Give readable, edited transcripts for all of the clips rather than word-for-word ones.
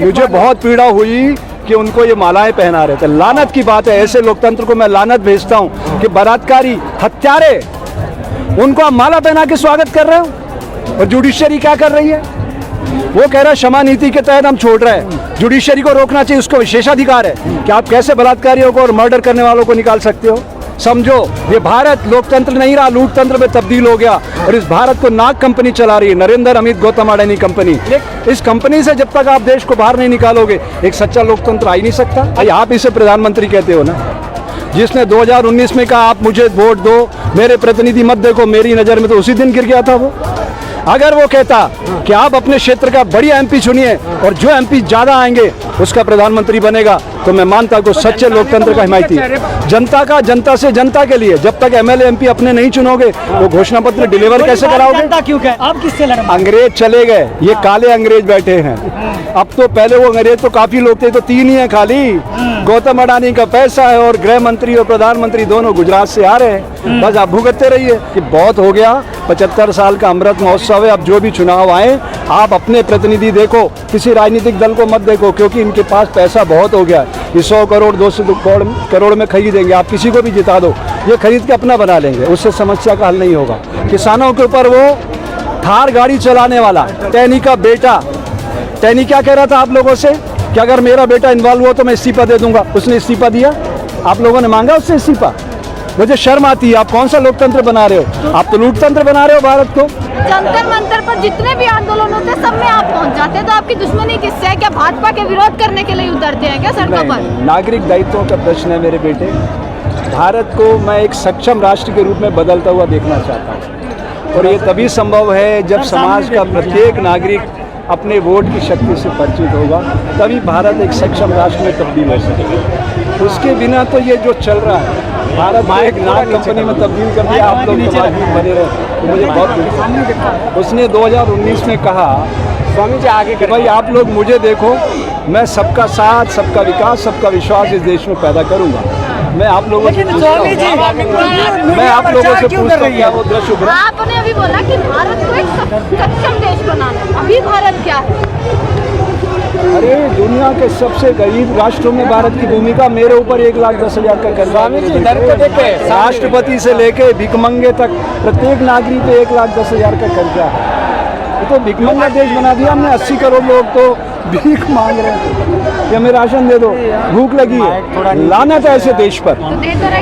मुझे बहुत पीड़ा हुई कि उनको ये मालाएं पहना रहे थे। लानत की बात है, ऐसे लोकतंत्र को मैं लानत भेजता हूँ कि बलात्कारी हत्यारे उनको आप माला पहना के स्वागत कर रहे हो। और जुडिशरी क्या कर रही है? वो कह रहा है क्षमा नीति के तहत हम छोड़ रहे हैं। जुडिशरी को रोकना चाहिए, उसको विशेषाधिकार है कि आप कैसे बलात्कारियों को और मर्डर करने वालों को निकाल सकते हो। समझो, ये भारत लोकतंत्र नहीं रहा, लूटतंत्र में तब्दील हो गया। और इस भारत को नाग कंपनी चला रही है, नरेंद्र अमित गौतम अडानी कंपनी। इस कंपनी से जब तक आप देश को बाहर नहीं निकालोगे, एक सच्चा लोकतंत्र आ ही नहीं सकता। आप इसे प्रधानमंत्री कहते हो ना, जिसने 2019 में कहा आप मुझे वोट दो, मेरे प्रतिनिधि मत देखो, मेरी नज़र में तो उसी दिन गिर गया था वो। अगर वो कहता कि आप अपने क्षेत्र का बढ़िया एमपी चुनिए और जो एमपी ज़्यादा आएंगे उसका प्रधानमंत्री बनेगा, तो मैं मानता को सच्चे लोकतंत्र का हिमायती है। जनता का, जनता से जनता के लिए। जब तक एमएलए एमपी अपने नहीं चुनोगे वो घोषणा पत्र डिलीवर कैसे कराओगे? आप किससे लड़? अंग्रेज चले गए, ये काले अंग्रेज बैठे हैं। अब तो पहले वो अंग्रेज तो काफी लोग थे, तो 3 ही हैं खाली। गौतम अडानी का पैसा है और गृह मंत्री और प्रधानमंत्री दोनों गुजरात से आ रहे हैं। बस आप भुगतते रहिए कि बहुत हो गया। 75 साल का अमृत महोत्सव है। अब जो भी चुनाव आए आप अपने प्रतिनिधि देखो, किसी राजनीतिक दल को मत देखो, क्योंकि इनके पास पैसा बहुत हो गया। ये 100 करोड़ 200 करोड़ में खरीदेंगे। आप किसी को भी जिता दो, ये खरीद के अपना बना लेंगे, उससे समस्या का हल नहीं होगा। किसानों के ऊपर वो थार गाड़ी चलाने वाला टैनी का बेटा, टैनी क्या कह रहा था आप लोगों से कि अगर मेरा बेटा इन्वॉल्व हुआ तो मैं इस्तीफा दे दूंगा। उसने इस्तीफा दिया? आप लोगों ने मांगा उससे इस्तीफा? मुझे शर्म आती है। आप कौन सा लोकतंत्र बना रहे हो? आप तो लूटतंत्र बना रहे हो भारत को। जंतर मंतर पर जितने भी आंदोलन होते हैं सब में आप पहुंच जाते हैं, तो आपकी दुश्मनी किससे है? क्या भाजपा के विरोध करने के लिए उतरते हैं क्या सड़कों पर? नागरिक दायित्वों का प्रश्न है मेरे बेटे। भारत को मैं एक सक्षम राष्ट्र के रूप में बदलता हुआ देखना चाहता हूँ, और ये तभी संभव है जब समाज का प्रत्येक नागरिक अपने वोट की शक्ति से परिचित होगा, तभी भारत एक सक्षम राष्ट्र में तब्दील हो सकेगा। उसके बिना तो ये जो चल रहा है, भारत एक नाग कंपनी में तब्दील कर दिया, आप लोग बने रहे, तो मुझे बहुत। उसने 2019 में कहा स्वामी जी आगे कि भाई आप लोग मुझे देखो, मैं सबका साथ, सबका विकास, सबका विश्वास इस देश में पैदा करूंगा। मैं आप लोगों से पूछता हूँ, क्या वो दृश्य उभरा? आपने अभी बोला कि भारत को एक सक्षम देश बनाना है, अभी भारत क्या है? अरे दुनिया के सबसे गरीब राष्ट्रों में भारत की भूमिका। मेरे ऊपर 1,10,000 का कर्जा, राष्ट्रपति से लेके भिखमंगे तक प्रत्येक नागरिक पे 1,10,000 का कर्जा है। तो भिखमंगा देश बना दिया हमने। 80 करोड़ लोग तो भीख मांग रहे हैं कि हमें राशन दे दो, भूख लगी है। लानत है ऐसे देश पर।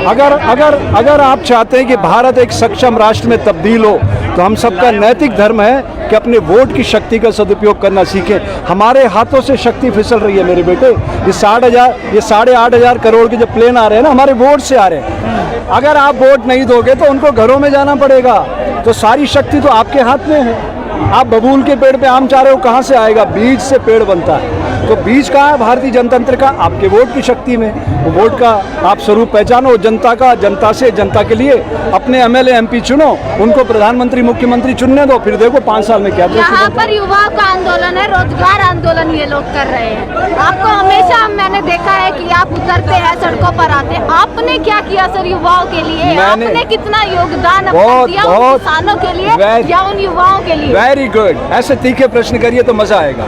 अगर आप चाहते हैं कि भारत एक सक्षम राष्ट्र में तब्दील हो, तो हम सबका नैतिक धर्म है कि अपने वोट की शक्ति का सदुपयोग करना सीखें। हमारे हाथों से शक्ति फिसल रही है मेरे बेटे। ये 8,500 करोड़ के जो प्लेन आ रहे हैं ना, हमारे वोट से आ रहे हैं। अगर आप वोट नहीं दोगे तो उनको घरों में जाना पड़ेगा। तो सारी शक्ति तो आपके हाथ में है। आप बबूल के पेड़ पे आम चाह रहे हो, कहाँ से आएगा? बीज से पेड़ बनता है। तो बीज कहाँ है भारतीय जनतंत्र का? आपके वोट की शक्ति में। वो वोट का आप स्वरूप पहचानो, जनता का, जनता से, जनता के लिए। अपने एमएलए एमपी चुनो, उनको प्रधानमंत्री मुख्यमंत्री चुनने दो, फिर देखो 5 साल में क्या। यहाँ पर युवाओं का आंदोलन है, रोजगार आंदोलन ये लोग कर रहे हैं। आपको हमेशा मैंने देखा है कि आप उतरते हैं, सड़कों पर आते हैं। आपने क्या किया सर युवाओं के लिए? आपने कितना योगदान दिया उन किसानों के लिए या उन युवाओं के लिए? Very good. ऐसे तीखे प्रश्न करिए तो मजा आएगा।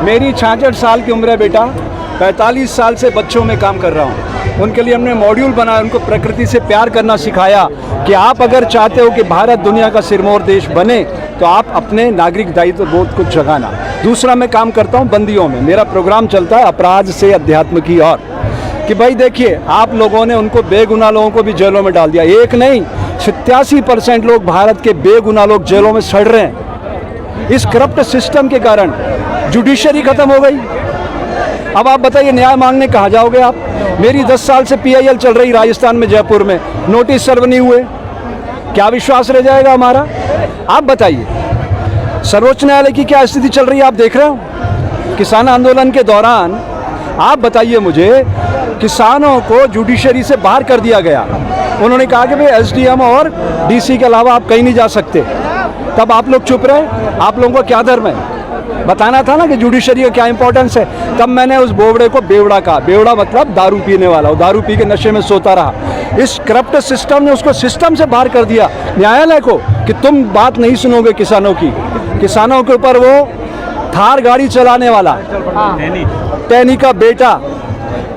मेरी 66 साल की उम्र है बेटा। 45 साल से बच्चों में काम कर रहा हूँ। उनके लिए हमने मॉड्यूल बनाया, उनको प्रकृति से प्यार करना सिखाया कि आप अगर चाहते हो कि भारत दुनिया का सिरमौर देश बने, तो आप अपने नागरिक दायित्व बोध को जगाना। दूसरा, मैं काम करता हूँ बंदियों में। मेरा प्रोग्राम चलता है अपराध से अध्यात्म की ओर, कि भाई देखिए आप लोगों ने उनको बेगुनाह लोगों को भी जेलों में डाल दिया। एक नहीं, 87% लोग भारत के बेगुनाह लोग जेलों में सड़ रहे हैं। इस करप्ट सिस्टम के कारण जुडिशरी खत्म हो गई। अब आप बताइए न्याय मांगने कहाँ जाओगे आप? मेरी 10 साल से PIL चल रही राजस्थान में, जयपुर में, नोटिस सर्व नहीं हुए। क्या विश्वास रह जाएगा हमारा? आप बताइए। सर्वोच्च न्यायालय की क्या स्थिति चल रही है आप देख रहे हो? किसान आंदोलन के दौरान आप बताइए मुझे, किसानों को जुडिशरी से बाहर कर दिया गया। उन्होंने कहा कि भाई SDM और DC के अलावा आप कहीं नहीं जा सकते। तब आप लोग चुप रहे। आप लोगों का क्या धर्म है? बताना था ना कि जुडिशरी का क्या इंपॉर्टेंस है। तब मैंने उस बोबड़े को बेवड़ा कहा। बेवड़ा मतलब दारू पीने वाला, वो दारू पी के नशे में सोता रहा। इस करप्ट सिस्टम ने उसको सिस्टम से बाहर कर दिया, न्यायालय को, कि तुम बात नहीं सुनोगे किसानों की। किसानों के ऊपर वो थार गाड़ी चलाने वाला, टैनी का बेटा।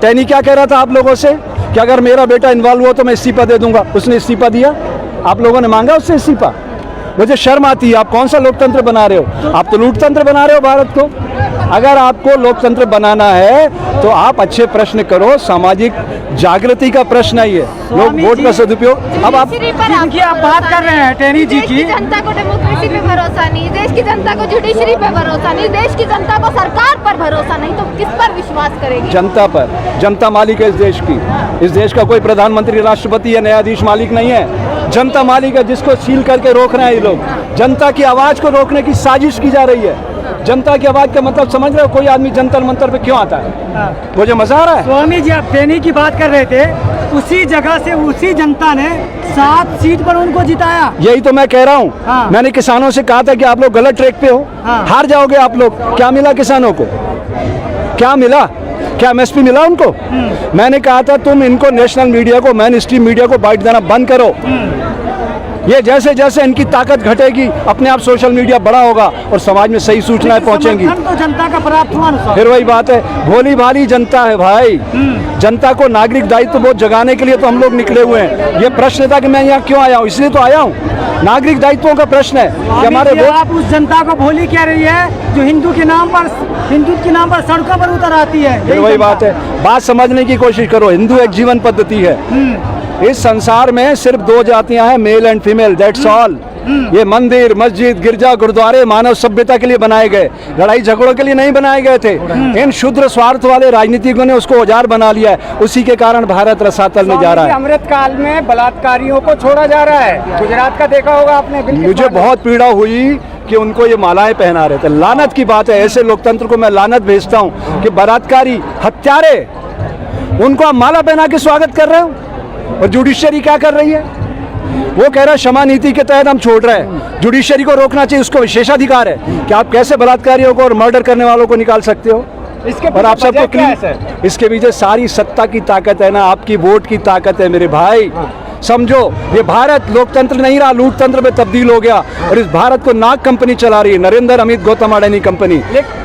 टैनी क्या कह रहा था आप लोगों से कि अगर मेरा बेटा इन्वॉल्व हो तो मैं इस्तीफा दे दूंगा। उसने इस्तीफा दिया? आप लोगों ने मांगा उससे इस्तीफा? मुझे शर्म आती है। आप कौन सा लोकतंत्र बना रहे हो? आप तो लोकतंत्र बना रहे हो भारत को। अगर आपको लोकतंत्र बनाना है तो आप अच्छे प्रश्न करो, सामाजिक जागृति का प्रश्न है ये, लोग वोट का सदुपयोग। अब आप जिनकी आप बात कर रहे हैं टेनी जी की, जनता को डेमोक्रेसी पे भरोसा नहीं, देश की जनता को जुडिशरी पे भरोसा नहीं, देश की जनता को सरकार पर भरोसा नहीं, तो किस पर विश्वास करेगी? जनता पर। जनता मालिक है इस देश की। इस देश का कोई प्रधानमंत्री, राष्ट्रपति या न्यायाधीश मालिक नहीं है। जनता मालिक है, जिसको सील करके रोक रहे हैं ये लोग। जनता की आवाज को रोकने की साजिश की जा रही है। जनता की आवाज का मतलब समझ रहे हो? कोई आदमी जंतर मंतर पे क्यों आता है? मुझे मजा आ रहा है। स्वामी जी, आप टेनी की बात कर रहे थे, उसी जगह से उसी जनता ने 7 सीट पर उनको जिताया। यही तो मैं कह रहा हूँ। हाँ। मैंने किसानों से कहा था कि आप लोग गलत ट्रैक पे हो। हाँ। हार जाओगे आप लोग। क्या मिला किसानों को? क्या मिला? क्या एमएसपी मिला उनको? मैंने कहा था तुम इनको, नेशनल मीडिया को, मेन स्ट्रीम मीडिया को बाइट देना बंद करो। ये जैसे जैसे इनकी ताकत घटेगी, अपने आप सोशल मीडिया बड़ा होगा और समाज में सही सूचनाएं पहुंचेंगी। तो जनता का प्राप्त हुआ ना। फिर वही बात है, भोली भाली जनता है भाई। जनता को नागरिक दायित्व बोध जगाने के लिए तो हम लोग निकले हुए हैं। ये प्रश्न था कि मैं यहाँ क्यों आया हूँ, इसलिए तो आया हूँ। नागरिक दायित्वों का प्रश्न है कि हमारे वोट। आप उस जनता को भोली कह रही है जो हिंदुत्व के नाम पर सड़कों पर उतर आती है। फिर वही बात है, बात समझने की कोशिश करो। हिंदू एक जीवन पद्धति है। इस संसार में सिर्फ 2 जातियां हैं, male and female, that's all. ये मंदिर, मस्जिद, गिरजा, गुरुद्वारे मानव सभ्यता के लिए बनाए गए, लड़ाई झगड़ों के लिए नहीं बनाए गए थे। इन क्षुद्र स्वार्थ वाले राजनीतिकों ने उसको औजार बना लिया है। उसी के कारण भारत रसातल में जा रहा है। अमृत काल में बलात्कारियों को छोड़ा जा रहा है। गुजरात का देखा होगा आपने। मुझे बहुत पीड़ा हुई कि उनको ये मालाएं पहना रहे थे। लानत की बात है, ऐसे लोकतंत्र को मैं लानत भेजता हूँ कि बलात्कारी, हत्यारे, उनको आप माला पहना के स्वागत कर रहे हो। और जुडिशरी क्या कर रही है? वो कह रहा है क्षमा नीति के तहत हम छोड़ रहे हैं। जुडिशरी को रोकना चाहिए, उसको विशेषाधिकार है कि आप कैसे बलात्कारियों को और मर्डर करने वालों को निकाल सकते हो। और आप सबको क्लीन, इसके पीछे सारी सत्ता की ताकत है ना, आपकी वोट की ताकत है मेरे भाई। समझो, ये भारत लोकतंत्र नहीं रहा, लूटतंत्र में तब्दील हो गया। और इस भारत को नाग कंपनी चला रही है, नरेंद्र अमित गौतम अडानी कंपनी।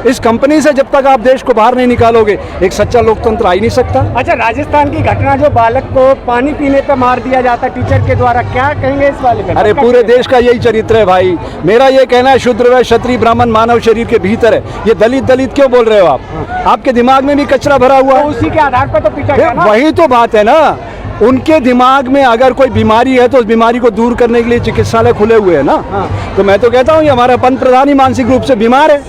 इस कंपनी से जब तक आप देश को बाहर नहीं निकालोगे, एक सच्चा लोकतंत्र आ ही नहीं सकता। अच्छा, राजस्थान की घटना, जो बालक को पानी पीने पर मार दिया जाता टीचर के द्वारा, क्या कहेंगे इस वाले पे? अरे पूरे देश का यही चरित्र है भाई। मेरा ये कहना है, शूद्र व क्षत्रिय ब्राह्मण मानव शरीर के भीतर है। ये दलित दलित क्यों बोल रहे हो आप? आपके दिमाग में भी कचरा भरा हुआ है। उसी के आधार पर तो पीटा गया ना। वही तो बात है ना, उनके दिमाग में अगर कोई बीमारी है तो उस बीमारी को दूर करने के लिए चिकित्सालय खुले हुए हैं ना। तो मैं तो कहता हूँ ये हमारा पंत प्रधान ही मानसिक रूप से बीमार है।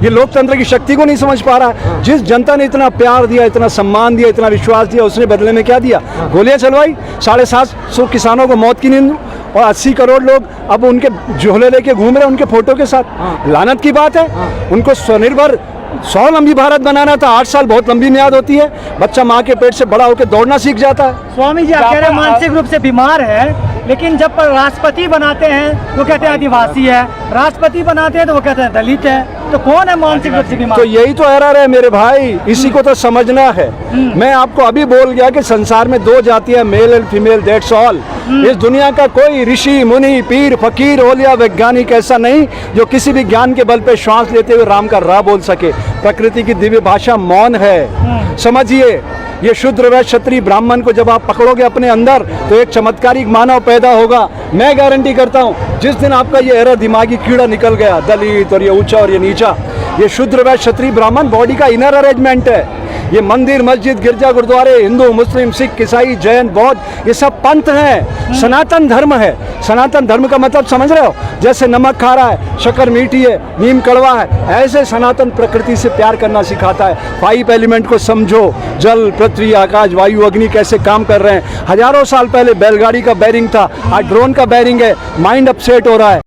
ये लोकतंत्र की शक्ति को नहीं समझ पा रहा है। जिस जनता ने इतना प्यार दिया, इतना सम्मान दिया, इतना विश्वास दिया, उसने बदले में क्या दिया? गोलियां चलवाई। 750 किसानों को मौत की नींद, और 80 करोड़ लोग अब उनके झोले लेके घूम रहे हैं उनके फोटो के साथ। लानत की बात है। उनको स्वनिर्भर स्वावलंबी भारत बनाना था। 8 साल बहुत लंबी मियाद होती है। बच्चा माँ के पेट से बड़ा होकर दौड़ना सीख जाता है। स्वामी जी, आप कह रहे हैं मानसिक रूप से बीमार है, लेकिन जब पर राष्ट्रपति बनाते हैं वो कहते हैं आदिवासी है, राष्ट्रपति बनाते हैं तो वो कहते हैं दलित है। तो कौन है मानसिक रूप से बीमार? तो यही तो एरर है मेरे भाई, इसी को तो समझना है। मैं आपको अभी बोल गया कि संसार में 2 जातियां, male and female, that's all. इस दुनिया का कोई ऋषि, मुनि, पीर, फकीर, ओलिया, वैज्ञानिक ऐसा नहीं जो किसी भी ज्ञान के बल पे श्वास लेते हुए राम का रा बोल सके। प्रकृति की दिव्य भाषा मौन है। समझिए, ये शूद्र व क्षत्रिय ब्राह्मण को जब आप पकड़ोगे अपने अंदर तो एक चमत्कारिक मानव पैदा होगा। मैं गारंटी करता हूँ, जिस दिन आपका ये एरर दिमागी कीड़ा निकल गया, दलित और ये ऊंचा और ये नीचा, ये शूद्र व क्षत्रिय ब्राह्मण बॉडी का इनर अरेंजमेंट है। ये मंदिर, मस्जिद, गिरजा, गुरुद्वारे, हिंदू, मुस्लिम, सिख, ईसाई, जैन, बौद्ध, ये सब पंथ हैं। सनातन धर्म है। सनातन धर्म का मतलब समझ रहे हो? जैसे नमक खा रहा है, शक्कर मीठी है, नीम कड़वा है, ऐसे सनातन प्रकृति से प्यार करना सिखाता है। 5 एलिमेंट को समझो, जल, पृथ्वी, आकाश, वायु, अग्नि कैसे काम कर रहे हैं। हजारों साल पहले बैलगाड़ी का बैरिंग था, आज ड्रोन का बैरिंग है। माइंड अपसेट हो रहा है।